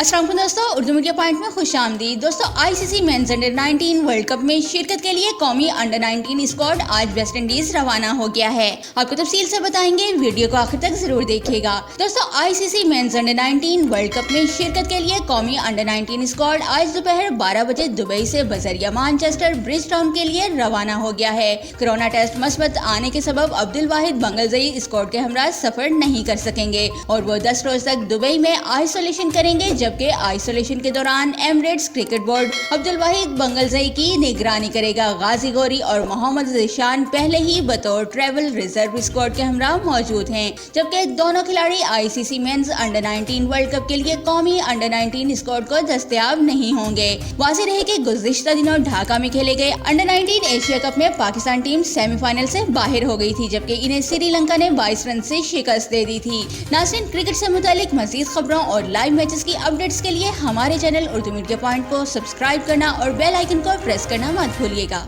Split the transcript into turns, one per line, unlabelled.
अस्सलाम वालेकुम दोस्तों, उर्दू मीडिया पॉइंट में खुश आमदीद। दोस्तों, ICC men's under 19 world cup में शिरकत के लिए कौमी अंडर 19 स्क्वाड आज वेस्ट इंडीज रवाना हो गया है। आपको तफसील से बताएंगे, वीडियो को आखिर तक जरूर देखिएगा। दोस्तों, ICC men's under 19 world cup में शिरकत के लिए कौमी अंडर 19 स्क्वाड आज दोपहर 12 बजे दुबई से बजरिया मैनचेस्टर ब्रिज टाउन के लिए रवाना हो गया है। कोरोना टेस्ट मस्बत आने के सबब अब्दुल वाहिद बंगलजई स्क्वाड के हमरा सफर नहीं कर सकेंगे और वो 10 रोज तक दुबई में आइसोलेशन करेंगे, जबकि आइसोलेशन के दौरान एमिरेट्स क्रिकेट बोर्ड अब्दुल वाहिद बंगलजई की निगरानी करेगा। गाजी गौरी और मोहम्मद ज़ीशान पहले ही बतौर ट्रैवल रिजर्व स्क्वाड के हमरा मौजूद हैं, जबकि दोनों खिलाड़ी ICC men's under 19 world cup के लिए कौमी अंडर 19 स्क्वाड को दस्तयाब नहीं होंगे। वाज़ेह रहे कि गुज़िश्ता दिनों ढाका में खेले गए अंडर 19 एशिया कप में पाकिस्तान टीम सेमीफाइनल से बाहर हो गई थी, जबकि इन्हें श्रीलंका ने 22 रन से शिकस्त दे दी थी। नाज़रीन, क्रिकेट से मुतालिक मज़ीद खबरों और लाइव मैचेस की अपडेट्स के लिए हमारे चैनल उर्दू मीडिया पॉइंट को सब्सक्राइब करना और बेल आइकन को प्रेस करना मत भूलिएगा।